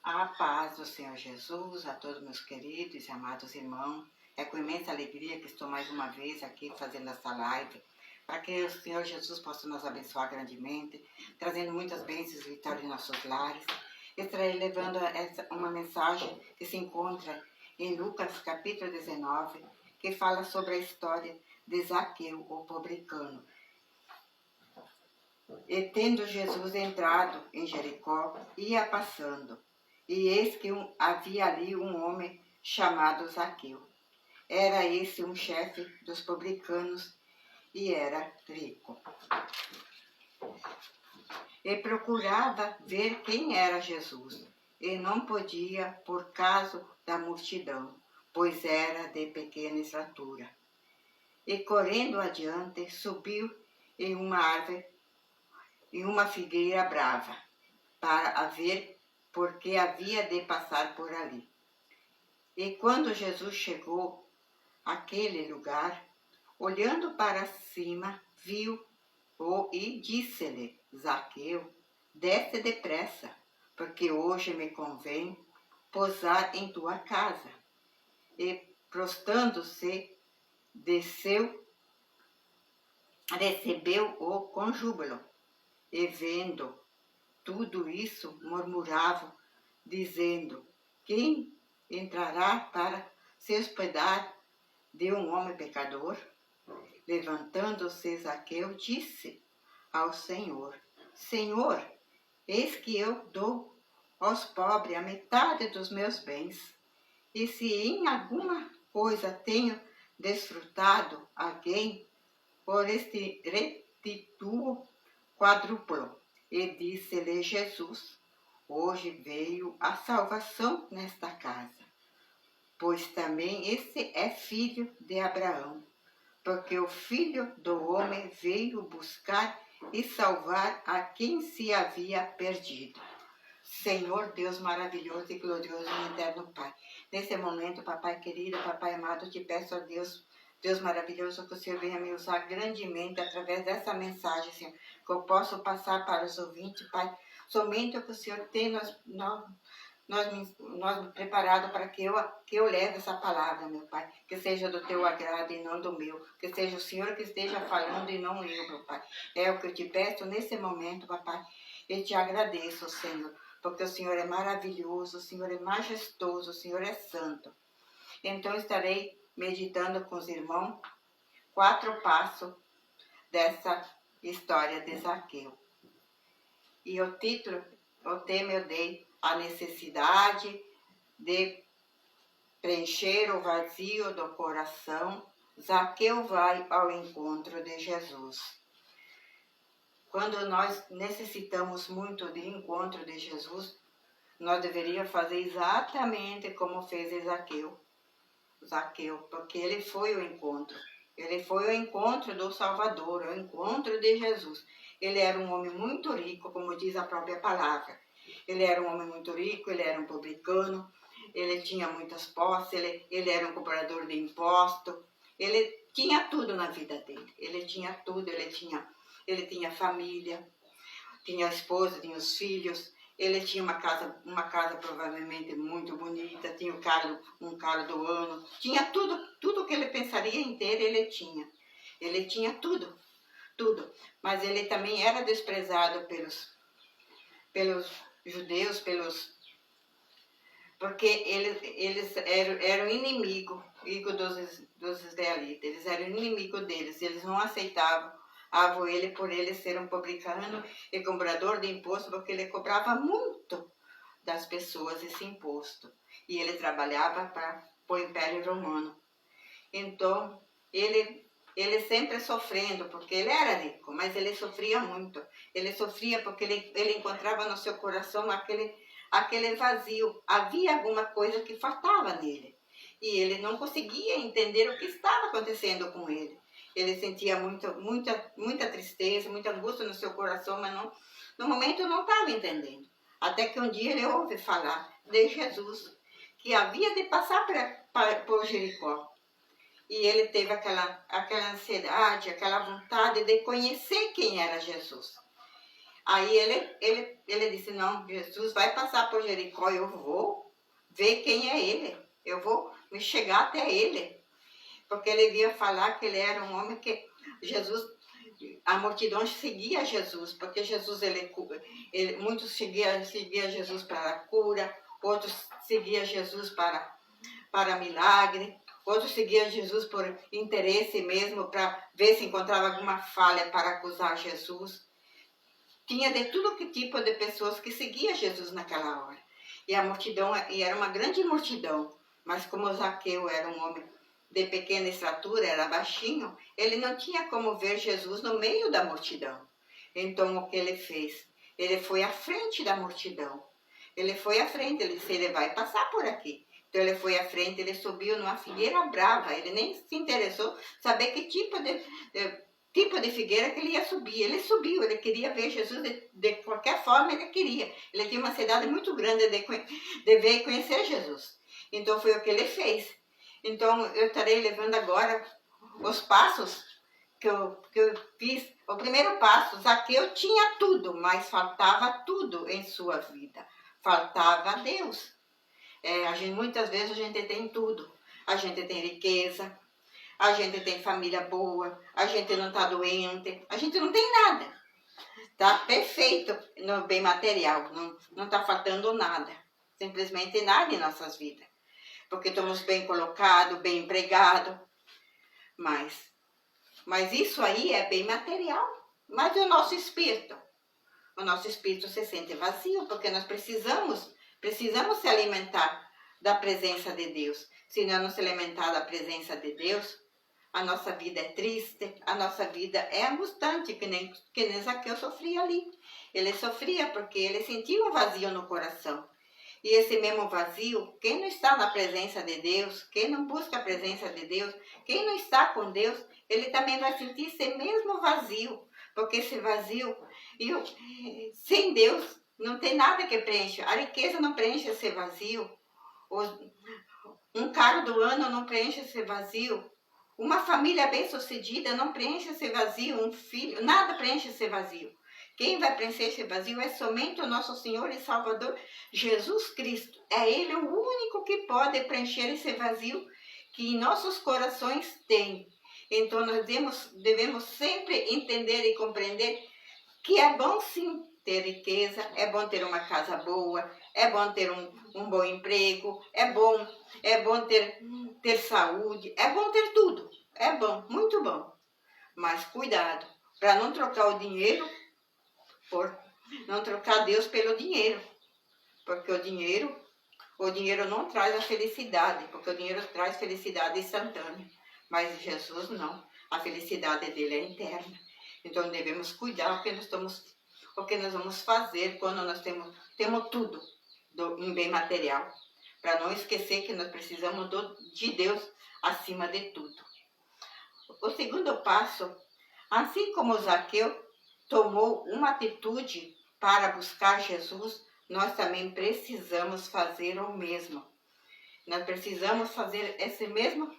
A paz do Senhor Jesus, a todos meus queridos e amados irmãos. É com imensa alegria que estou mais uma vez aqui fazendo essa live, para que o Senhor Jesus possa nos abençoar grandemente, trazendo muitas bênçãos e vitórias em nossos lares. Estarei levando uma mensagem que se encontra em Lucas capítulo 19, que fala sobre a história de Zaqueu, o publicano. E tendo Jesus entrado em Jericó, ia passando, e eis que havia ali um homem chamado Zaqueu. Era esse um chefe dos publicanos e era rico. E procurava ver quem era Jesus, e não podia por causa da multidão, pois era de pequena estatura. E correndo adiante, subiu em uma árvore, em uma figueira brava, para a ver, porque havia de passar por ali. E quando Jesus chegou àquele lugar, olhando para cima, viu-o e disse-lhe: Zaqueu, desce depressa, porque hoje me convém posar em tua casa. E prostrando-se, desceu, recebeu-o com júbilo. E vendo tudo isso, murmuravam, dizendo: quem entrará para se hospedar de um homem pecador? Levantando-se Zaqueu, disse ao Senhor: Senhor, eis que eu dou aos pobres a metade dos meus bens, e se em alguma coisa tenho desfrutado alguém, por este restituo quádruplo. E disse-lhe Jesus: hoje veio a salvação nesta casa, pois também esse é filho de Abraão, porque o Filho do Homem veio buscar e salvar a quem se havia perdido. Senhor Deus maravilhoso e glorioso e eterno Pai, nesse momento, papai querido, papai amado, te peço a Deus, Deus maravilhoso, que o Senhor venha me usar grandemente através dessa mensagem, Senhor, que eu possa passar para os ouvintes, Pai, somente o que o Senhor tem nós preparado para que eu leve essa palavra, meu Pai, que seja do teu agrado e não do meu, que seja o Senhor que esteja falando e não eu, meu Pai. É o que eu te peço nesse momento, papai, e te agradeço, Senhor, porque o Senhor é maravilhoso, o Senhor é majestoso, o Senhor é santo. Então estarei meditando com os irmãos 4 passos dessa história de Zaqueu. E o tema eu dei: a necessidade de preencher o vazio do coração. Zaqueu vai ao encontro de Jesus. Quando nós necessitamos muito de encontro de Jesus, nós deveríamos fazer exatamente como fez Zaqueu, porque ele foi ao encontro. Ele foi ao encontro do Salvador, ao encontro de Jesus. Ele era um homem muito rico, como diz a própria palavra. Ele era um homem muito rico, ele era um publicano, ele tinha muitas posses, ele era um cobrador de imposto. Ele tinha tudo na vida dele. Ele tinha tudo, ele tinha família, tinha a esposa, tinha os filhos. Ele tinha uma casa provavelmente muito bonita, tinha um carro do ano, tinha tudo que ele pensaria em ter, ele tinha. Ele tinha tudo. Mas ele também era desprezado pelos judeus, porque eles eram inimigo dos israelitas, eles eram inimigo deles, eles não aceitavam ele por ele ser um publicano e cobrador de imposto, porque ele cobrava muito das pessoas esse imposto. E ele trabalhava para o Império Romano. Então, ele sempre sofrendo, porque ele era rico, mas ele sofria muito. Ele sofria porque ele encontrava no seu coração aquele vazio. Havia alguma coisa que faltava nele. E ele não conseguia entender o que estava acontecendo com ele. Ele sentia muita tristeza, muita angústia no seu coração, mas no momento não estava entendendo. Até que um dia ele ouve falar de Jesus, que havia de passar por Jericó. E ele teve aquela ansiedade, aquela vontade de conhecer quem era Jesus. Aí ele disse, não, Jesus vai passar por Jericó, eu vou ver quem é ele. Eu vou me chegar até ele. Porque ele via falar que ele era um homem que Jesus, a multidão seguia Jesus, porque Jesus, muitos seguiam Jesus para a cura, outros seguiam Jesus para milagre, outros seguiam Jesus por interesse mesmo, para ver se encontrava alguma falha para acusar Jesus. Tinha de tudo que tipo de pessoas que seguiam Jesus naquela hora. E a multidão, e era uma grande multidão, mas como Zaqueu era um homem de pequena estatura, era baixinho, ele não tinha como ver Jesus no meio da multidão. Então o que ele fez? Ele foi à frente da multidão. Ele foi à frente, ele disse, ele vai passar por aqui. Então ele foi à frente, ele subiu numa figueira brava, ele nem se interessou saber que tipo de figueira que ele ia subir. Ele subiu, ele queria ver Jesus de qualquer forma, ele queria. Ele tinha uma cidade muito grande de ver e conhecer Jesus. Então foi o que ele fez. Então eu estarei levando agora os passos que eu fiz. O primeiro passo, Zaqueu tinha tudo, mas faltava tudo em sua vida. Faltava Deus. Muitas vezes a gente tem tudo. A gente tem riqueza, a gente tem família boa, a gente não está doente, a gente não tem nada. Está perfeito no bem material, não está faltando nada. Simplesmente nada em nossas vidas. Porque estamos bem colocados, bem empregados. Mas isso aí é bem material. Mas o nosso espírito se sente vazio, porque nós precisamos se alimentar da presença de Deus. Se nós não se alimentar da presença de Deus, a nossa vida é triste, a nossa vida é angustiante, que nem Zaqueu sofria ali. Ele sofria porque ele sentia um vazio no coração. E esse mesmo vazio, quem não está na presença de Deus, quem não busca a presença de Deus, quem não está com Deus, ele também vai sentir esse mesmo vazio. Porque esse vazio, sem Deus, não tem nada que preencha. A riqueza não preenche esse vazio. Um carro do ano não preenche esse vazio. Uma família bem-sucedida não preenche esse vazio. Um filho, nada preenche esse vazio. Quem vai preencher esse vazio é somente o nosso Senhor e Salvador, Jesus Cristo. É Ele o único que pode preencher esse vazio que em nossos corações tem. Então nós devemos sempre entender e compreender que é bom sim ter riqueza, é bom ter uma casa boa, é bom ter um bom emprego, é bom ter saúde, é bom ter tudo. É bom, muito bom. Mas cuidado, para não trocar o dinheiro, não trocar Deus pelo dinheiro. Porque o dinheiro não traz a felicidade, porque o dinheiro traz felicidade instantânea. Mas Jesus não, a felicidade dele é eterna. Então devemos cuidar o que nós vamos fazer quando nós temos tudo em bem material. Para não esquecer que nós precisamos de Deus acima de tudo. O segundo passo, assim como Zaqueu tomou uma atitude para buscar Jesus, nós também precisamos fazer o mesmo. Nós precisamos fazer esse mesma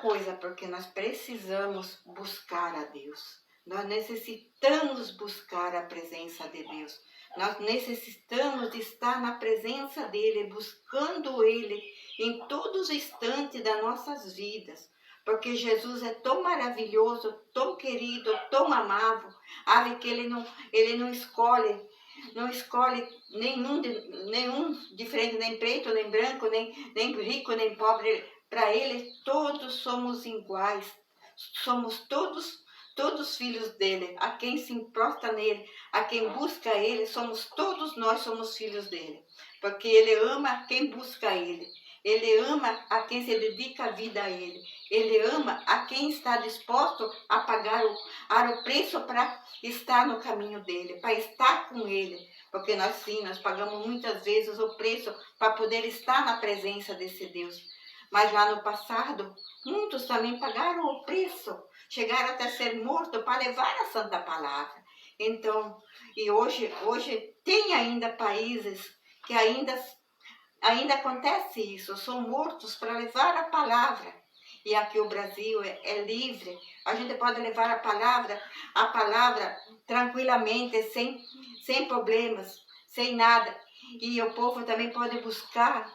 coisa, porque nós precisamos buscar a Deus. Nós necessitamos buscar a presença de Deus. Nós necessitamos de estar na presença dEle, buscando Ele em todos os instantes das nossas vidas. Porque Jesus é tão maravilhoso, tão querido, tão amável, que Ele não escolhe nenhum diferente, nem preto, nem branco, nem rico, nem pobre. Para Ele todos somos iguais, somos todos filhos dele. A quem se prostra nele, a quem busca ele, todos nós somos filhos dele. Porque ele ama quem busca ele. Ele ama a quem se dedica a vida a ele. Ele ama a quem está disposto a pagar o preço para estar no caminho dele, para estar com ele. Porque nós pagamos muitas vezes o preço para poder estar na presença desse Deus. Mas lá no passado, muitos também pagaram o preço, chegaram até ser mortos para levar a santa palavra. Então, e hoje tem ainda países que ainda acontece isso, são mortos para levar a palavra. E aqui o Brasil é livre. A gente pode levar a palavra tranquilamente, sem problemas, sem nada. E o povo também pode buscar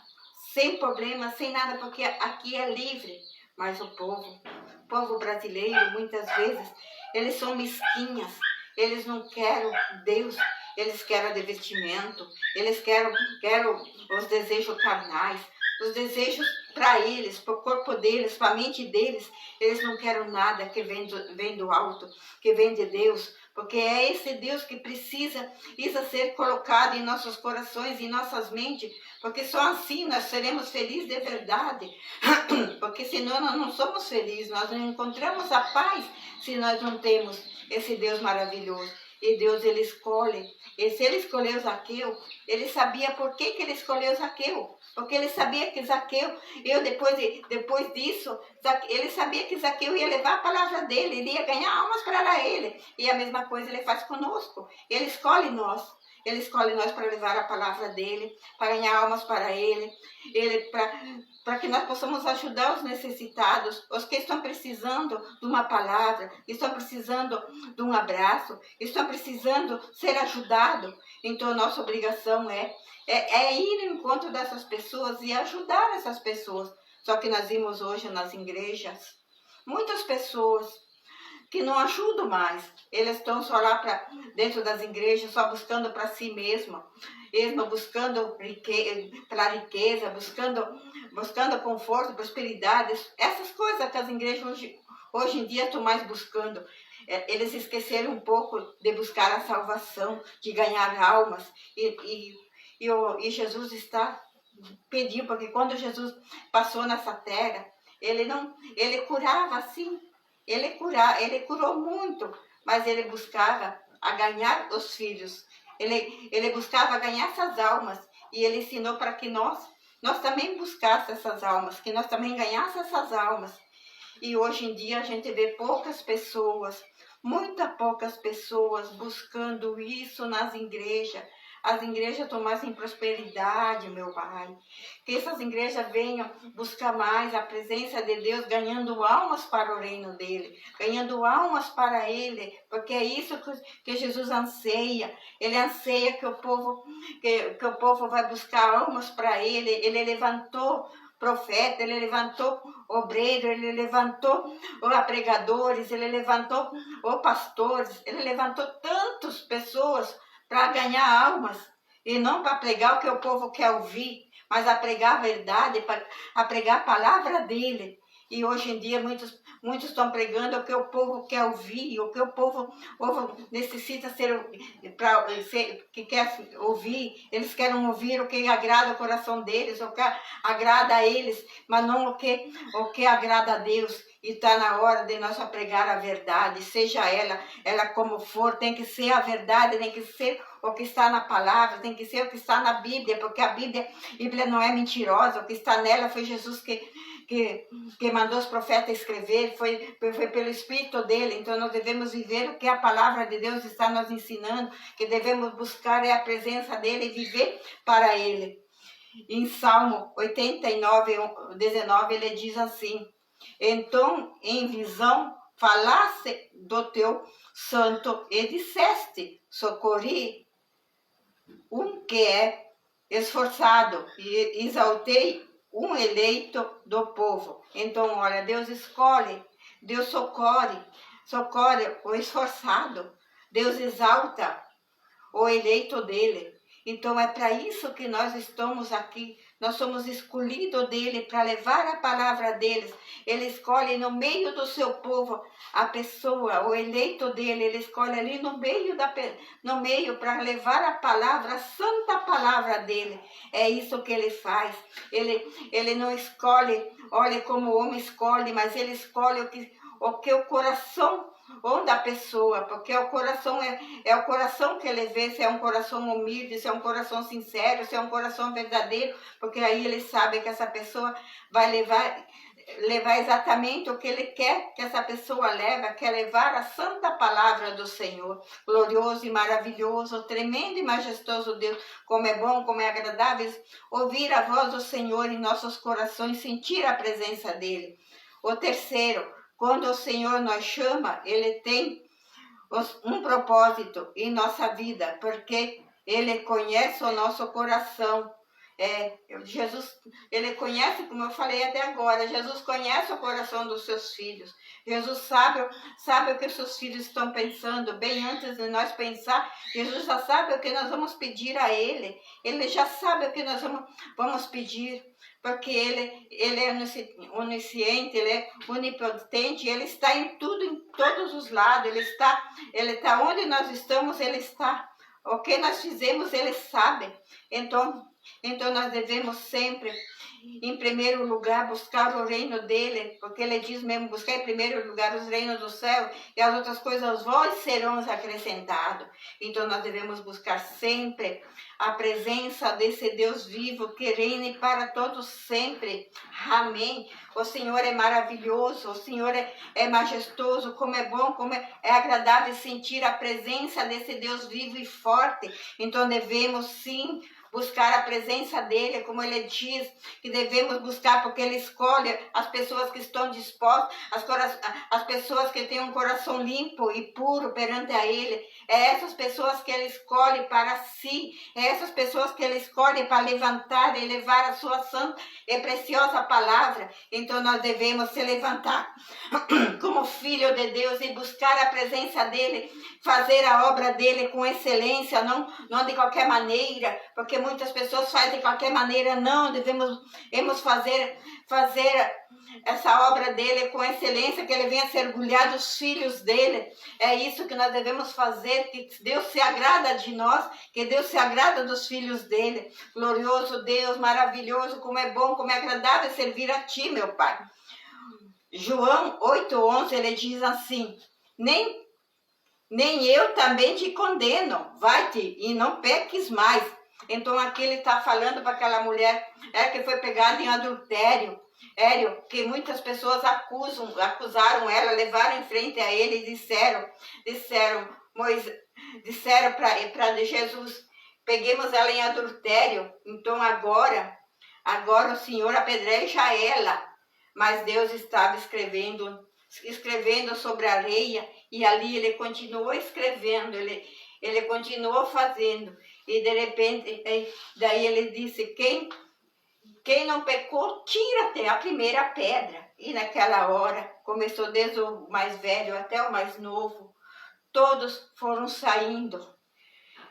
sem problemas, sem nada, porque aqui é livre. Mas o povo brasileiro, muitas vezes, eles são mesquinhas. Eles não querem Deus, eles querem divertimento, eles querem os desejos carnais, os desejos para eles, para o corpo deles, para a mente deles. Eles não querem nada que vem do alto, que vem de Deus, porque é esse Deus que precisa ser colocado em nossos corações, em nossas mentes, porque só assim nós seremos felizes de verdade, porque senão nós não somos felizes, nós não encontramos a paz se nós não temos esse Deus maravilhoso. E Deus, ele escolhe. E se ele escolheu Zaqueu, ele sabia por que ele escolheu Zaqueu. Porque ele sabia que Zaqueu, depois disso, ele sabia que Zaqueu ia levar a palavra dele, ele ia ganhar almas para ele. E a mesma coisa ele faz conosco. Ele escolhe nós. Ele escolhe nós para levar a palavra dele, para ganhar almas para ele, para que nós possamos ajudar os necessitados, os que estão precisando de uma palavra, estão precisando de um abraço, estão precisando ser ajudados. Então, nossa obrigação é ir ao encontro dessas pessoas e ajudar essas pessoas. Só que nós vimos hoje nas igrejas muitas pessoas que não ajudam mais. Eles estão só lá dentro das igrejas, só buscando para si mesmo, buscando riqueza, buscando conforto, prosperidade. Essas coisas que as igrejas hoje em dia estão mais buscando. Eles esqueceram um pouco de buscar a salvação, de ganhar almas. E Jesus pediu, porque quando Jesus passou nessa terra, ele curava assim. Ele curou muito, mas ele buscava a ganhar os filhos. Ele buscava ganhar essas almas. E ele ensinou para que nós também buscássemos essas almas, que nós também ganhássemos essas almas. E hoje em dia a gente vê poucas pessoas, muitas poucas pessoas buscando isso nas igrejas. As igrejas estão mais em prosperidade, meu Pai. Que essas igrejas venham buscar mais a presença de Deus, ganhando almas para o reino dele, ganhando almas para ele, porque é isso que Jesus anseia. Ele anseia que o povo vai buscar almas para ele. Ele levantou profeta, ele levantou obreiro, ele levantou pregadores, ele levantou pastores, ele levantou tantas pessoas para ganhar almas, e não para pregar o que o povo quer ouvir, mas a pregar a verdade, a pregar a palavra dele. E hoje em dia muitos estão pregando o que o povo quer ouvir, o que o povo necessita que quer ouvir. Eles querem ouvir o que agrada o coração deles, o que agrada a eles, mas não o que agrada a Deus. E está na hora de nós pregar a verdade, seja ela como for, tem que ser a verdade, tem que ser o que está na palavra, tem que ser o que está na Bíblia, porque a Bíblia não é mentirosa, o que está nela foi Jesus que mandou os profetas escrever, foi pelo Espírito dele. Então nós devemos viver o que a palavra de Deus está nos ensinando, que devemos buscar a presença dele e viver para ele. Em Salmo 89, 19, ele diz assim: então, em visão, falaste do teu santo e disseste: socorri um que é esforçado e exaltei um eleito do povo. Então, olha, Deus escolhe, Deus socorre o esforçado, Deus exalta o eleito dele. Então é para isso que nós estamos aqui. Nós somos escolhidos dele para levar a palavra deles. Ele escolhe no meio do seu povo a pessoa, o eleito dele. Ele escolhe ali no meio para levar a palavra, a santa palavra dele. É isso que ele faz. Ele não escolhe, olha como o homem escolhe, mas ele escolhe o que o coração da pessoa, porque o coração é o coração que ele vê, se é um coração humilde, se é um coração sincero, se é um coração verdadeiro, porque aí ele sabe que essa pessoa vai levar exatamente o que ele quer que essa pessoa leve, quer levar a santa palavra do Senhor. Glorioso e maravilhoso, tremendo e majestoso Deus, como é bom, como é agradável ouvir a voz do Senhor em nossos corações, sentir a presença dele. O terceiro, quando o Senhor nos chama, Ele tem um propósito em nossa vida, porque Ele conhece o nosso coração. Jesus, Ele conhece, como eu falei até agora, Jesus conhece o coração dos seus filhos. Jesus sabe o que os seus filhos estão pensando, bem antes de nós pensar. Jesus já sabe o que nós vamos pedir a Ele. Ele já sabe o que nós vamos pedir, porque Ele é onisciente, Ele é onipotente, Ele está em tudo, em todos os lados. Ele está onde nós estamos, Ele está. O que nós fizemos, Ele sabe. Então nós devemos sempre, em primeiro lugar, buscar o reino dele, porque ele diz mesmo, buscar em primeiro lugar os reinos do céu, e as outras coisas vós serão acrescentadas. Então nós devemos buscar sempre a presença desse Deus vivo, que reine para todos sempre. Amém. O Senhor é maravilhoso, o Senhor é majestoso, como é bom, como é agradável sentir a presença desse Deus vivo e forte. Então devemos sim buscar a presença dele, como ele diz, que devemos buscar, porque ele escolhe as pessoas que estão dispostas, as pessoas que têm um coração limpo e puro perante a ele. É essas pessoas que ele escolhe para si, é essas pessoas que ele escolhe para levantar e levar a sua santa e preciosa palavra. Então nós devemos se levantar como filho de Deus e buscar a presença dele, fazer a obra dele com excelência, não de qualquer maneira, porque muitas pessoas fazem de qualquer maneira. Não, devemos fazer essa obra dele com excelência, que ele venha se orgulhar dos filhos dele. É isso que nós devemos fazer, que Deus se agrada de nós, que Deus se agrada dos filhos dele. Glorioso Deus, maravilhoso, como é bom, como é agradável servir a ti, meu Pai. João 8:11, ele diz assim: nem eu também te condeno, vai-te e não peques mais. Então aqui ele está falando para aquela mulher que foi pegada em adultério, que muitas pessoas acusaram ela, levaram em frente a ele e disseram para Jesus: peguemos ela em adultério, então agora o Senhor apedreja ela. Mas Deus estava escrevendo sobre a areia, e ali ele continuou escrevendo, ele continuou fazendo. E de repente, daí ele disse: quem não pecou, tira-te a primeira pedra. E naquela hora, começou desde o mais velho até o mais novo, todos foram saindo.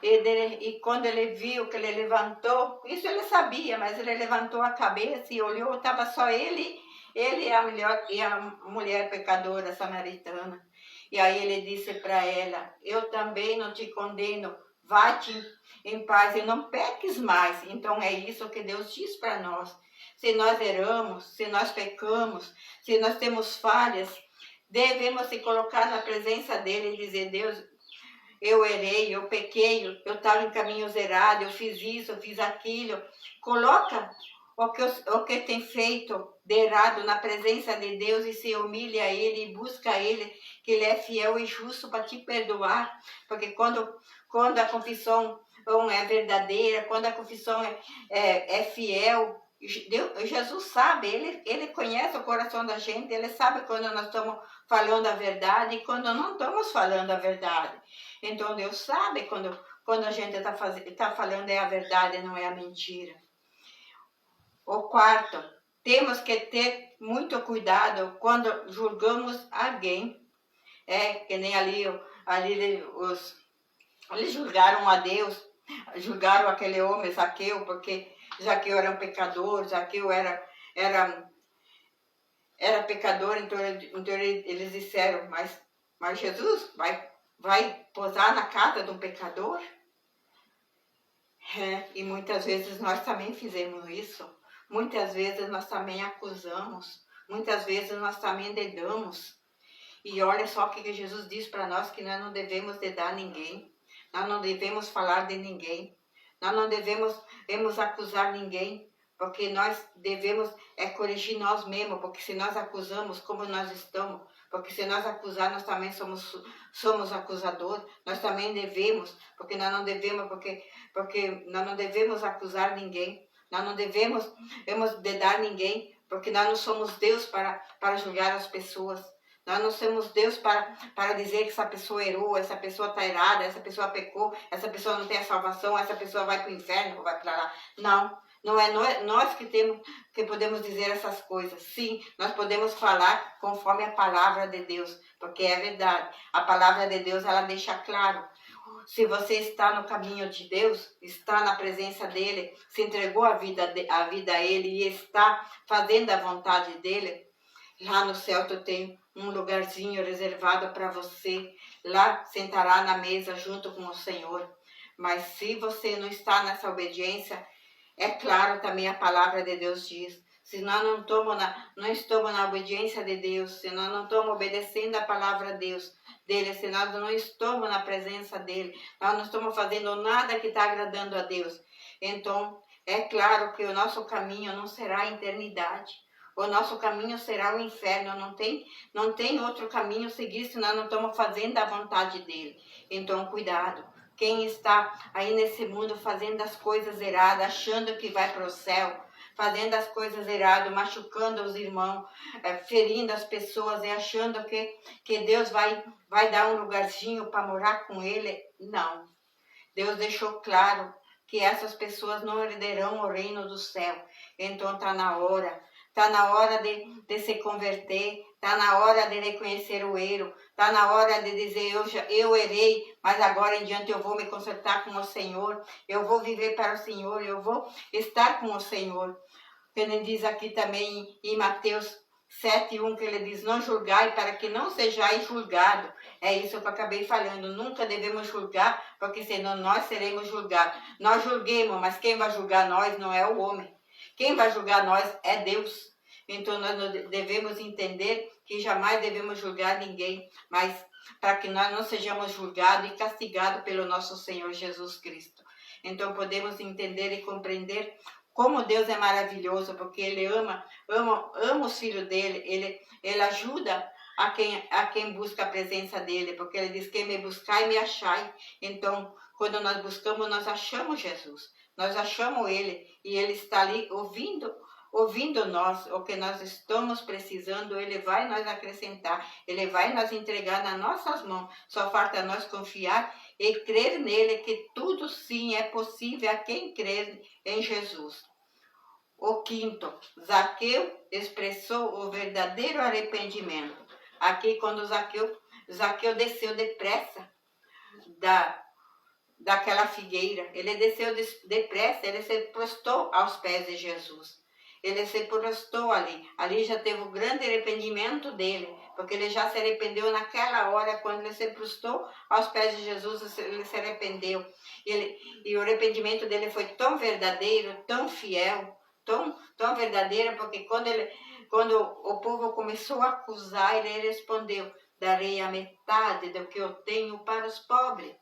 E quando ele viu que ele levantou, isso ele sabia, mas ele levantou a cabeça e olhou, estava só ele e a mulher pecadora samaritana. E aí ele disse para ela: eu também não te condeno, vá-te em paz e não peques mais. Então é isso que Deus diz para nós. Se nós erramos, se nós pecamos, se nós temos falhas, devemos se colocar na presença dele e dizer: Deus, eu errei, eu pequei, eu estava em caminhos errados, eu fiz isso, eu fiz aquilo. Coloca o que tem feito de errado na presença de Deus e se humilha a Ele e busca a Ele, que Ele é fiel e justo para te perdoar. Porque quando a confissão é verdadeira, quando a confissão é fiel, Jesus sabe, ele conhece o coração da gente, ele sabe quando nós estamos falando a verdade e quando não estamos falando a verdade. Então Deus sabe quando a gente está falando é a verdade, não é a mentira. O quarto, temos que ter muito cuidado quando julgamos alguém. Que nem ali eles julgaram a Deus, julgaram aquele homem, Zaqueu, porque Zaqueu era um pecador, Zaqueu era pecador, então eles disseram: mas Jesus vai posar na casa de um pecador? E muitas vezes nós também fizemos isso. Muitas vezes nós também acusamos. Muitas vezes nós também dedamos. E olha só o que Jesus diz para nós, que nós não devemos dedar ninguém. Nós não devemos falar de ninguém. Nós não devemos acusar ninguém. Porque nós devemos corrigir nós mesmos. Porque se nós acusamos, como nós estamos? Porque se nós acusar, nós também somos acusadores. Nós também devemos. Porque nós não devemos, porque nós não devemos acusar ninguém. Nós não devemos dedar ninguém, porque nós não somos Deus para julgar as pessoas. Nós não somos Deus para dizer que essa pessoa errou, essa pessoa está errada, essa pessoa pecou, essa pessoa não tem a salvação, essa pessoa vai para o inferno ou vai para lá. Não, não é nós que podemos dizer essas coisas. Sim, nós podemos falar conforme a palavra de Deus, porque é verdade. A palavra de Deus, ela deixa claro. Se você está no caminho de Deus, está na presença dEle, se entregou a vida a Ele e está fazendo a vontade dEle, lá no céu tu tem um lugarzinho reservado para você. Lá sentará na mesa junto com o Senhor. Mas se você não está nessa obediência, é claro também a palavra de Deus diz. Se nós não estamos na obediência de Deus, se nós não estamos obedecendo a palavra dele, se nós não estamos na presença dele, nós não estamos fazendo nada que está agradando a Deus. Então, é claro que o nosso caminho não será a eternidade. O nosso caminho será o inferno. Não tem outro caminho a seguir se nós não estamos fazendo a vontade dele. Então, cuidado. Quem está aí nesse mundo fazendo as coisas erradas, achando que vai para o céu, fazendo as coisas erradas, machucando os irmãos, ferindo as pessoas e achando que Deus vai dar um lugarzinho para morar com ele. Não. Deus deixou claro que essas pessoas não herdarão o reino do céu. Então está na hora. Está na hora de se converter, está na hora de reconhecer o erro, está na hora de dizer, eu errei, mas agora em diante eu vou me consertar com o Senhor, eu vou viver para o Senhor, eu vou estar com o Senhor. Ele diz aqui também em Mateus 7:1, que ele diz, não julgai para que não sejais julgado. É isso que eu acabei falando, nunca devemos julgar, porque senão nós seremos julgados. Nós julguemos, mas quem vai julgar nós não é o homem. Quem vai julgar nós é Deus. Então nós devemos entender que jamais devemos julgar ninguém, mas para que nós não sejamos julgados e castigados pelo nosso Senhor Jesus Cristo. Então podemos entender e compreender como Deus é maravilhoso, porque Ele ama os filhos dele, Ele ajuda a quem busca a presença dele, porque Ele diz, quem me buscar e me achai. Então, quando nós buscamos, nós achamos Jesus. Nós achamos Ele e Ele está ali ouvindo nós, o que nós estamos precisando, Ele vai nos acrescentar, Ele vai nos entregar nas nossas mãos. Só falta nós confiar e crer nele, que tudo sim é possível a quem crê em Jesus. O quinto, Zaqueu expressou o verdadeiro arrependimento. Aqui quando Zaqueu desceu depressa daquela figueira. Ele desceu depressa, ele se prostrou aos pés de Jesus. Ele se prostrou ali. Ali já teve o grande arrependimento dele, porque ele já se arrependeu naquela hora, quando ele se prostrou aos pés de Jesus, ele se arrependeu. E o arrependimento dele foi tão verdadeiro, tão fiel, tão verdadeiro, porque quando o povo começou a acusar, ele respondeu, darei a metade do que eu tenho para os pobres.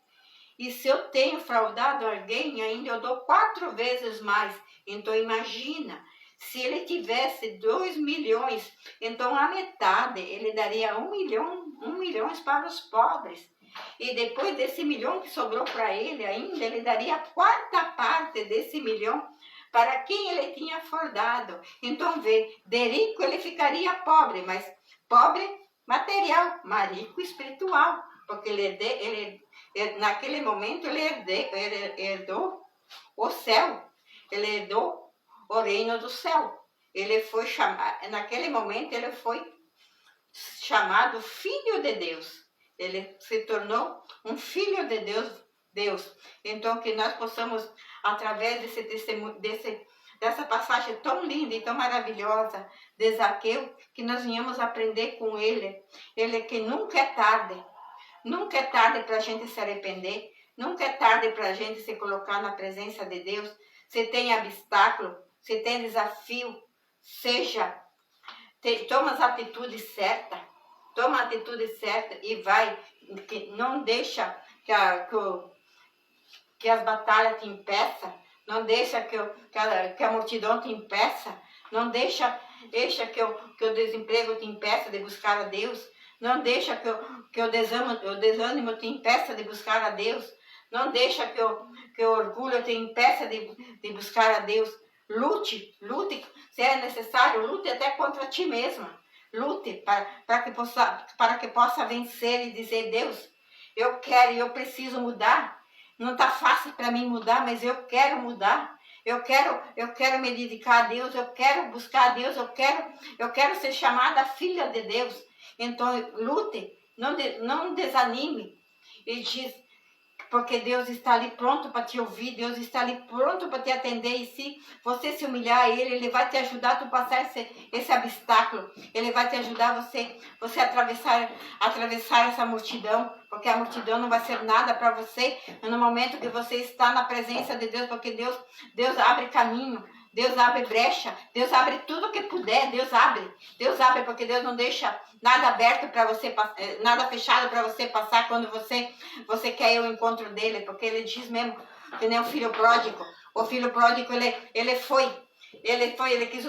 E se eu tenho fraudado alguém, ainda eu dou 4 vezes mais. Então imagina, se ele tivesse 2 milhões, então a metade ele daria 1 milhão para os pobres. E depois desse 1 milhão que sobrou para ele ainda, ele daria a 4ª parte desse 1 milhão para quem ele tinha fraudado. Então vê, de rico ele ficaria pobre, mas pobre material, mas rico espiritual. Porque naquele momento ele herdou o céu, ele herdou o reino do céu. Ele foi chamado, naquele momento ele foi chamado filho de Deus. Ele se tornou um filho de Deus. Então que nós possamos, através dessa passagem tão linda e tão maravilhosa de Zaqueu, que nós venhamos aprender com ele que nunca é tarde. Nunca é tarde para a gente se arrepender. Nunca é tarde para a gente se colocar na presença de Deus. Se tem obstáculo, se tem desafio, toma as atitudes certas. Toma a atitude certa e vai. Não deixa que as batalhas te impeçam. Não deixa que a multidão te impeça. Não deixa que o desemprego te impeça de buscar a Deus. Não deixa que o desânimo te impeça de buscar a Deus. Não deixa que o orgulho te impeça de buscar a Deus. Lute, lute, se é necessário, lute até contra ti mesma. Lute para que possa vencer e dizer, Deus, eu quero e eu preciso mudar. Não está fácil para mim mudar, mas eu quero mudar. Eu quero me dedicar a Deus, eu quero buscar a Deus, eu quero ser chamada filha de Deus. Então, lute, não desanime. E diz, porque Deus está ali pronto para te ouvir, Deus está ali pronto para te atender, e se você se humilhar a Ele vai te ajudar a tu passar esse obstáculo, Ele vai te ajudar você atravessar essa multidão, porque a multidão não vai ser nada para você no momento que você está na presença de Deus, porque Deus abre caminho, Deus abre brecha, Deus abre tudo que puder, Deus abre, porque Deus não deixa nada aberto para você, nada fechado para você passar quando você quer ir ao encontro dele, porque ele diz mesmo, que nem o filho pródigo. O filho pródigo, ele quis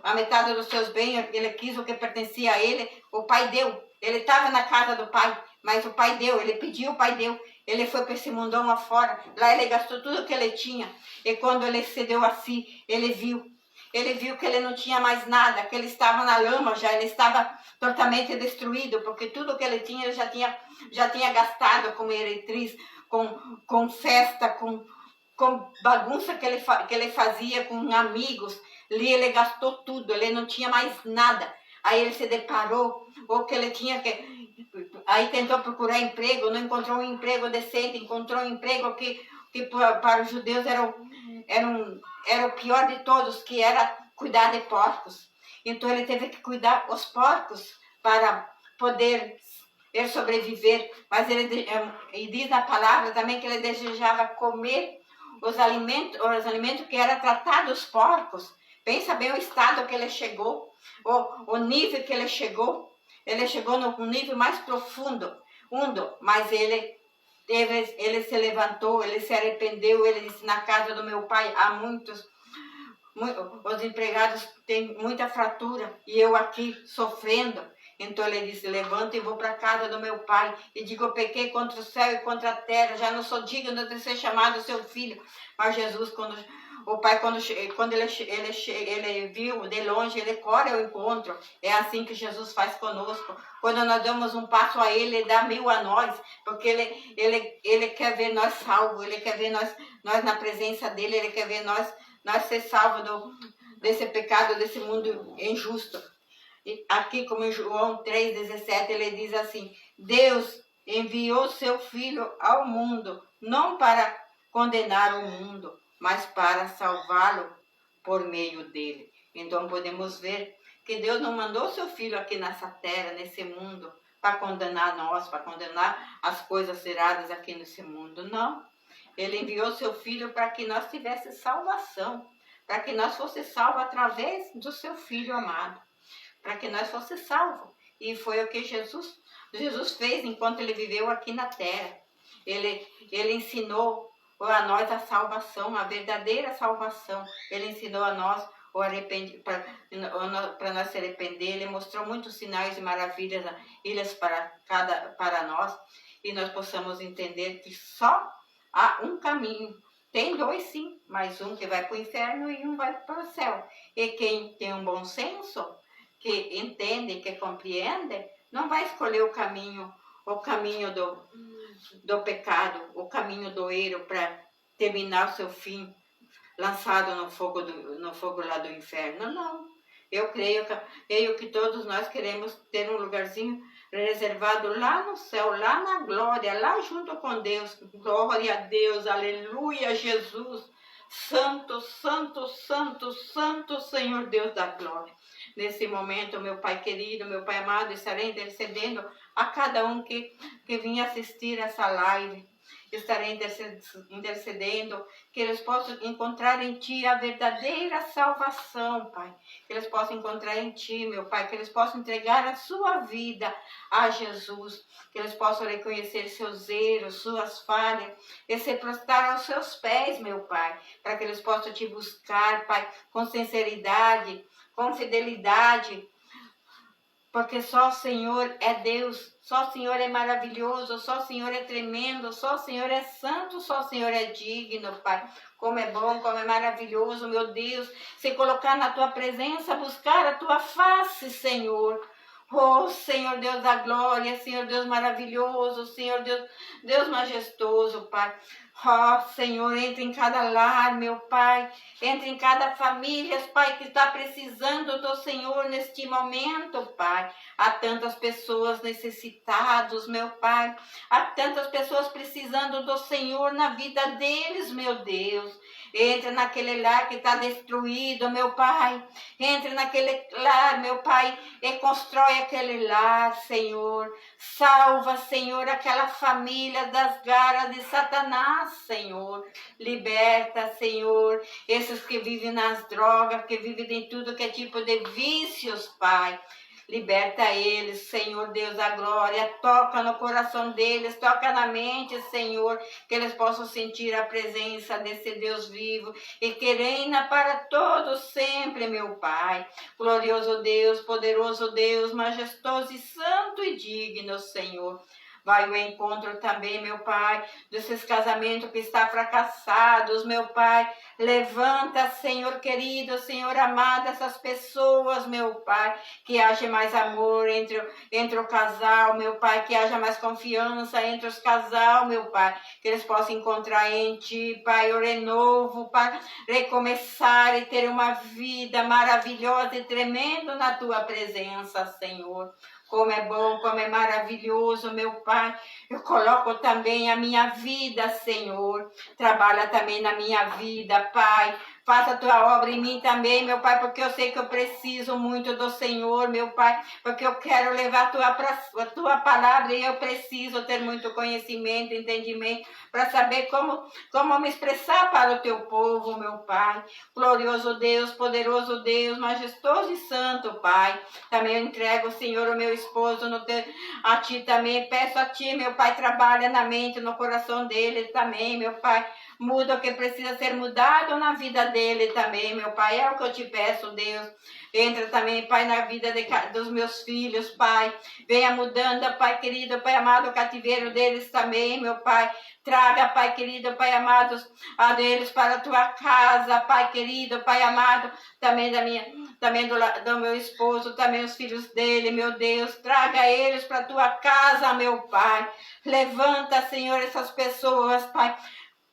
a metade dos seus bens, ele quis o que pertencia a ele, o pai deu. Ele estava na casa do pai, mas o pai deu, ele pediu, o pai deu. Ele foi para esse mundão afora, lá ele gastou tudo que ele tinha, e quando ele cedeu a si, ele viu que ele não tinha mais nada, que ele estava na lama já, ele estava totalmente destruído, porque tudo que ele tinha, ele já tinha gastado com meretriz, com festa, com bagunça que ele fazia com amigos. Ali ele gastou tudo, ele não tinha mais nada. Aí ele se deparou, ou que ele tinha que... Aí tentou procurar emprego, não encontrou um emprego decente, encontrou um emprego que para os judeus era o pior de todos, que era cuidar de porcos. Então ele teve que cuidar os porcos para poder ele sobreviver. Mas e diz na palavra também que ele desejava comer os alimentos que era tratado os porcos. Pensa bem o estado que ele chegou, o nível que ele chegou. Ele chegou no nível mais profundo, mas ele se levantou, ele se arrependeu, ele disse, na casa do meu pai há os empregados têm muita fratura e eu aqui sofrendo. Então ele disse, levanta e vou para a casa do meu pai e digo, eu pequei contra o céu e contra a terra, já não sou digno de ser chamado seu filho. Mas Jesus, quando ele viu de longe, ele corre ao encontro. É assim que Jesus faz conosco. Quando nós damos um passo a ele dá 1000 a nós, porque ele quer ver nós salvos, ele quer ver nós na presença dele, ele quer ver nós ser salvos desse pecado, desse mundo injusto. E aqui, como em João 3,17, ele diz assim, Deus enviou seu Filho ao mundo, não para condenar o mundo, mas para salvá-lo por meio dele. Então podemos ver que Deus não mandou seu Filho aqui nessa terra, nesse mundo, para condenar nós, para condenar as coisas erradas aqui nesse mundo, não. Ele enviou seu Filho para que nós tivéssemos salvação, para que nós fosse salvo através do seu Filho amado, para que nós fosse salvo. E foi o que Jesus fez enquanto ele viveu aqui na terra. Ele ensinou a nós a salvação, a verdadeira salvação. Ele ensinou a nós para nós se arrepender. Ele mostrou muitos sinais e maravilhas para nós, e nós possamos entender que só há um caminho. Tem dois sim, mas um que vai para o inferno e um vai para o céu. E quem tem um bom senso, que entende, que compreende, não vai escolher o caminho do pecado, o caminho do erro para terminar o seu fim lançado no fogo lá do inferno. Não. Eu creio que todos nós queremos ter um lugarzinho reservado lá no céu, lá na glória, lá junto com Deus. Glória a Deus, aleluia, Jesus. Santo, santo, santo, santo Senhor Deus da glória. Nesse momento, meu Pai querido, meu Pai amado, estarei intercedendo a cada um que vinha assistir essa live. Estarei intercedendo, que eles possam encontrar em Ti a verdadeira salvação, Pai. Que eles possam encontrar em Ti, meu Pai, que eles possam entregar a sua vida a Jesus, que eles possam reconhecer seus erros, suas falhas, e se prostrar aos seus pés, meu Pai, para que eles possam Te buscar, Pai, com sinceridade, com fidelidade, porque só o Senhor é Deus, só o Senhor é maravilhoso, só o Senhor é tremendo, só o Senhor é santo, só o Senhor é digno, Pai. Como é bom, como é maravilhoso, meu Deus, se colocar na Tua presença, buscar a Tua face, Senhor. Oh, Senhor Deus da glória, Senhor Deus maravilhoso, Senhor Deus majestoso, Pai. Oh, Senhor, entre em cada lar, meu Pai, entre em cada família, Pai, que está precisando do Senhor neste momento, Pai. Há tantas pessoas necessitadas, meu Pai, há tantas pessoas precisando do Senhor na vida deles, meu Deus. Entra naquele lar que está destruído, meu Pai. Entra naquele lar, meu Pai, e constrói aquele lar, Senhor. Salva, Senhor, aquela família das garras de Satanás, Senhor. Liberta, Senhor, esses que vivem nas drogas, que vivem em tudo que é tipo de vícios, Pai. Liberta eles, Senhor Deus da glória. Toca no coração deles, toca na mente, Senhor, que eles possam sentir a presença desse Deus vivo e que reina para todos sempre, meu Pai. Glorioso Deus, poderoso Deus, majestoso e santo e digno, Senhor. Vai ao encontro também, meu Pai, desses casamentos que estão fracassados, meu Pai. Levanta, Senhor querido, Senhor amado, essas pessoas, meu Pai. Que haja mais amor entre o casal, meu Pai. Que haja mais confiança entre os casal, meu Pai. Que eles possam encontrar em Ti, Pai, o renovo, para recomeçar e ter uma vida maravilhosa e tremenda na Tua presença, Senhor. Como é bom, como é maravilhoso, meu Pai. Eu coloco também a minha vida, Senhor. Trabalha também na minha vida, Pai. Faça a Tua obra em mim também, meu Pai, porque eu sei que eu preciso muito do Senhor, meu Pai, porque eu quero levar a tua palavra e eu preciso ter muito conhecimento, entendimento, para saber como me expressar para o Teu povo, meu Pai. Glorioso Deus, poderoso Deus, majestoso e santo, Pai. Também eu entrego, Senhor, o meu esposo a Ti também. Peço a Ti, meu Pai, trabalha na mente, no coração dele também, meu Pai. Muda o que precisa ser mudado na vida dele também, meu Pai. É o que eu Te peço, Deus. Entra também, Pai, na vida dos meus filhos, Pai. Venha mudando, Pai querido, Pai amado, o cativeiro deles também, meu Pai. Traga, Pai querido, Pai amado, a deles para a Tua casa, Pai querido, Pai amado, também do meu esposo, também os filhos dele, meu Deus. Traga eles para a Tua casa, meu Pai. Levanta, Senhor, essas pessoas, Pai.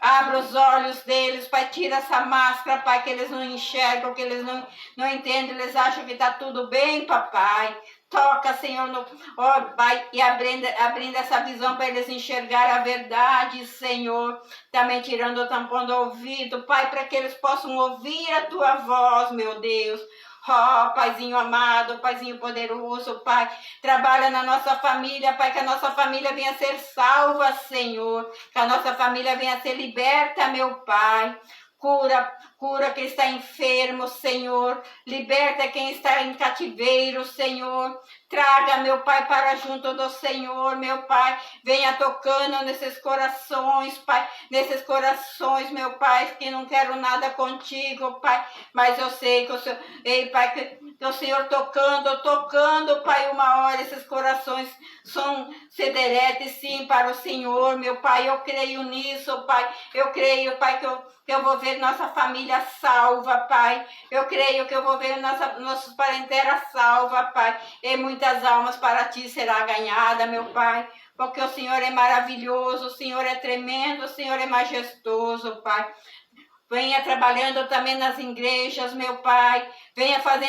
Abra os olhos deles, Pai, tira essa máscara, Pai, que eles não enxergam, que eles não entendem, eles acham que está tudo bem, Papai. Toca, Senhor, Pai, e abrindo essa visão para eles enxergar a verdade, Senhor. Também tirando o tampão do ouvido, Pai, para que eles possam ouvir a Tua voz, meu Deus. Oh, Paizinho amado, Paizinho poderoso, Pai, trabalha na nossa família, Pai, que a nossa família venha ser salva, Senhor, que a nossa família venha ser liberta, meu Pai. Cura quem está enfermo, Senhor. Liberta quem está em cativeiro, Senhor. Traga, meu Pai, para junto do Senhor, meu Pai. Venha tocando nesses corações, Pai. Nesses corações, meu Pai, que não quero nada contigo, Pai. Mas eu sei que o Senhor, ei, Pai, que o Senhor tocando, Pai, uma hora esses corações se derretem, sim, para o Senhor, meu Pai. Eu creio nisso, Pai. Eu creio, Pai, que eu vou ver nossa família salva, Pai. Eu creio que eu vou ver nossos parentela salva, Pai. E muitas almas para Ti será ganhada, meu Pai. Porque o Senhor é maravilhoso, o Senhor é tremendo, o Senhor é majestoso, Pai. Venha trabalhando também nas igrejas, meu Pai. Venha fazendo